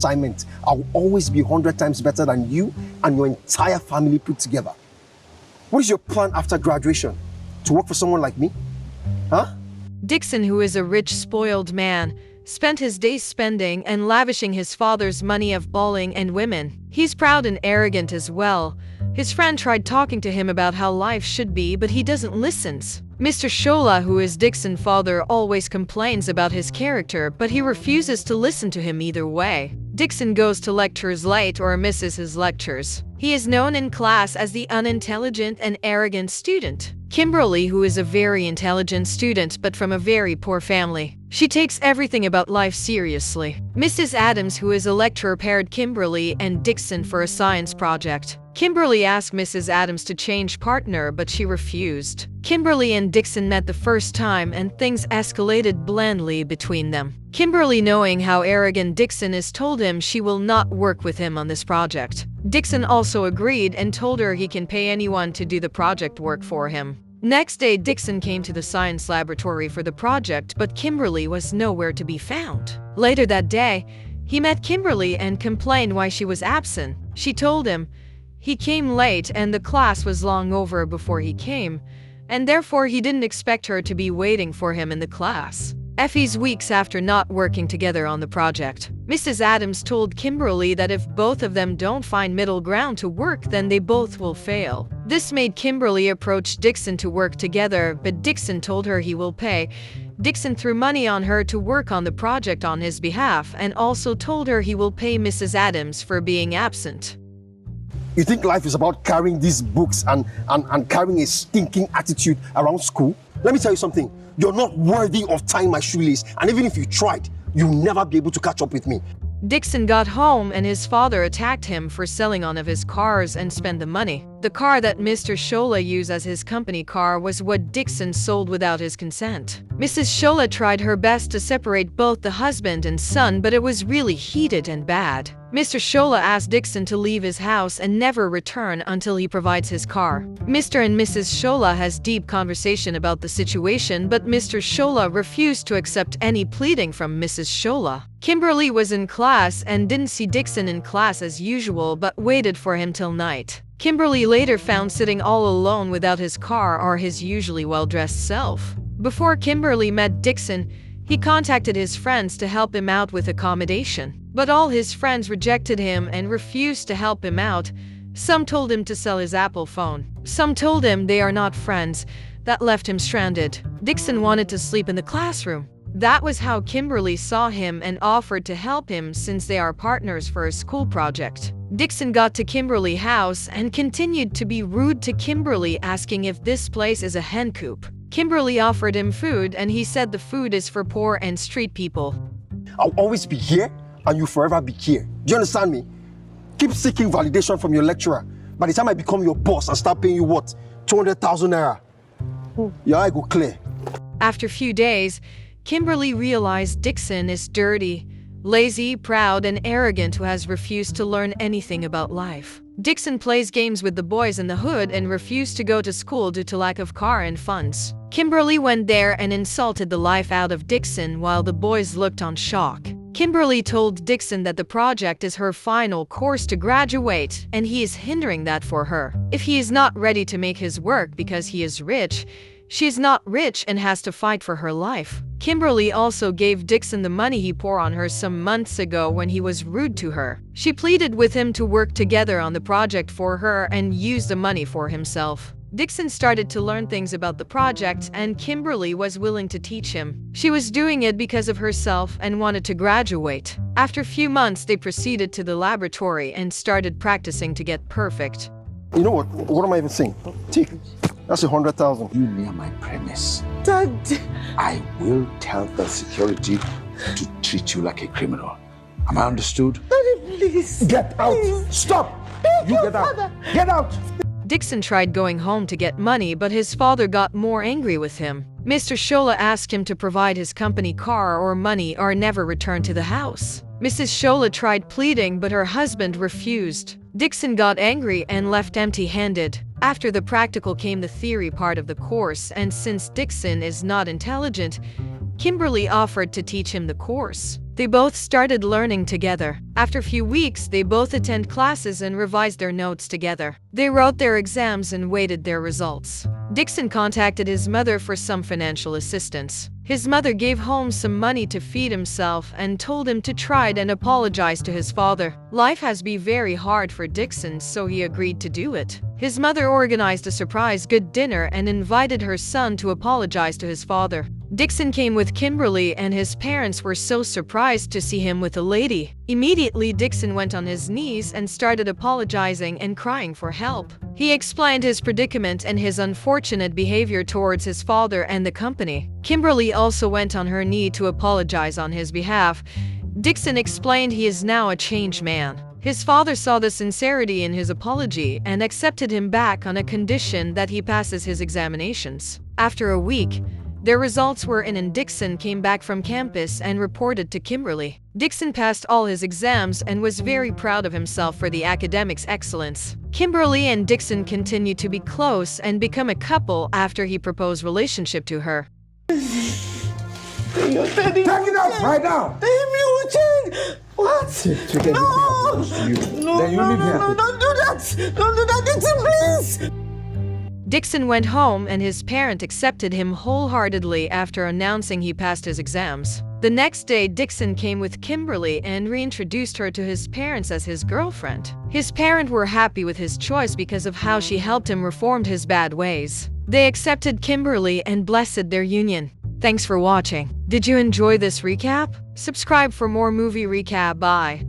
assignment, I'll always be 100 times better than you and your entire family put together. What is your plan after graduation? To work for someone like me? Huh? Dixon, who is a rich, spoiled man, spent his days spending and lavishing his father's money of bowling and women. He's proud and arrogant as well. His friend tried talking to him about how life should be, but he doesn't listen. Mr. Shola, who is Dixon's father, always complains about his character, but he refuses to listen to him either way. Dixon goes to lectures late or misses his lectures. He is known in class as the unintelligent and arrogant student. Kimberly, who is a very intelligent student but from a very poor family. She takes everything about life seriously. Mrs. Adams, who is a lecturer, paired Kimberly and Dixon for a science project. Kimberly asked Mrs. Adams to change partner, but she refused. Kimberly and Dixon met the first time and things escalated blandly between them. Kimberly, knowing how arrogant Dixon is, told him she will not work with him on this project. Dixon also agreed and told her he can pay anyone to do the project work for him. Next day, Dixon came to the science laboratory for the project, but Kimberly was nowhere to be found. Later that day, he met Kimberly and complained why she was absent. She told him he came late and the class was long over before he came, and therefore he didn't expect her to be waiting for him in the class. Effie's weeks after not working together on the project. Mrs. Adams told Kimberly that if both of them don't find middle ground to work, then they both will fail. This made Kimberly approach Dixon to work together, but Dixon told her he will pay. Dixon threw money on her to work on the project on his behalf and also told her he will pay Mrs. Adams for being absent. You think life is about carrying these books and carrying a stinking attitude around school? Let me tell you something. You're not worthy of tying my shoelace, and even if you tried, you'll never be able to catch up with me. Dixon got home and his father attacked him for selling one of his cars and spent the money. The car that Mr. Shola used as his company car was what Dixon sold without his consent. Mrs. Shola tried her best to separate both the husband and son, but it was really heated and bad. Mr. Shola asked Dixon to leave his house and never return until he provides his car. Mr. and Mrs. Shola has deep conversation about the situation, but Mr. Shola refused to accept any pleading from Mrs. Shola. Kimberly was in class and didn't see Dixon in class as usual, but waited for him till night. Kimberly later found sitting all alone without his car or his usually well-dressed self. Before Kimberly met Dixon, he contacted his friends to help him out with accommodation. But all his friends rejected him and refused to help him out. Some told him to sell his Apple phone. Some told him they are not friends. That left him stranded. Dixon wanted to sleep in the classroom. That was how Kimberly saw him and offered to help him since they are partners for a school project. Dixon got to Kimberly's house and continued to be rude to Kimberly, asking if this place is a hen coop. Kimberly offered him food and he said the food is for poor and street people. I'll always be here and you'll forever be here. Do you understand me? Keep seeking validation from your lecturer. By the time I become your boss and start paying you what? 200,000 naira. Your eye go clear. After a few days, Kimberly realized Dixon is dirty, lazy, proud, and arrogant who has refused to learn anything about life. Dixon plays games with the boys in the hood and refused to go to school due to lack of car and funds. Kimberly went there and insulted the life out of Dixon while the boys looked on shock. Kimberly told Dixon that the project is her final course to graduate and he is hindering that for her. If he is not ready to make his work because he is rich, she is not rich and has to fight for her life. Kimberly also gave Dixon the money he poured on her some months ago when he was rude to her. She pleaded with him to work together on the project for her and use the money for himself. Dixon started to learn things about the project and Kimberly was willing to teach him. She was doing it because of herself and wanted to graduate. After a few months, they proceeded to the laboratory and started practicing to get perfect. You know what? What am I even saying? Take. That's 100,000. You near my premise. Dad. I will tell the security to treat you like a criminal. Am I understood? Daddy, please. Get out. Please. Stop. You get out. Get out. Dixon tried going home to get money, but his father got more angry with him. Mr. Shola asked him to provide his company car or money or never return to the house. Mrs. Shola tried pleading, but her husband refused. Dixon got angry and left empty-handed. After the practical came the theory part of the course, and since Dixon is not intelligent, Kimberly offered to teach him the course. They both started learning together. After a few weeks, they both attend classes and revised their notes together. They wrote their exams and waited their results. Dixon contacted his mother for some financial assistance. His mother gave Holmes some money to feed himself and told him to try and apologize to his father. Life has been very hard for Dixon, so he agreed to do it. His mother organized a surprise good dinner and invited her son to apologize to his father. Dixon came with Kimberly, and his parents were so surprised to see him with a lady. Immediately, Dixon went on his knees and started apologizing and crying for help. He explained his predicament and his unfortunate behavior towards his father and the company. Kimberly also went on her knee to apologize on his behalf. Dixon explained he is now a changed man. His father saw the sincerity in his apology and accepted him back on a condition that he passes his examinations. After a week, their results were in and Dixon came back from campus and reported to Kimberly. Dixon passed all his exams and was very proud of himself for the academics' excellence. Kimberly and Dixon continued to be close and become a couple after he proposed relationship to her. Take it out right now. What? Take No! No, Then you no, leave no, here. no, don't do that! Don't do that, Dixon, please! Dixon went home and his parent accepted him wholeheartedly after announcing he passed his exams. The next day, Dixon came with Kimberly and reintroduced her to his parents as his girlfriend. His parents were happy with his choice because of how she helped him reform his bad ways. They accepted Kimberly and blessed their union. Thanks for watching. Did you enjoy this recap? Subscribe for more movie recap. Bye.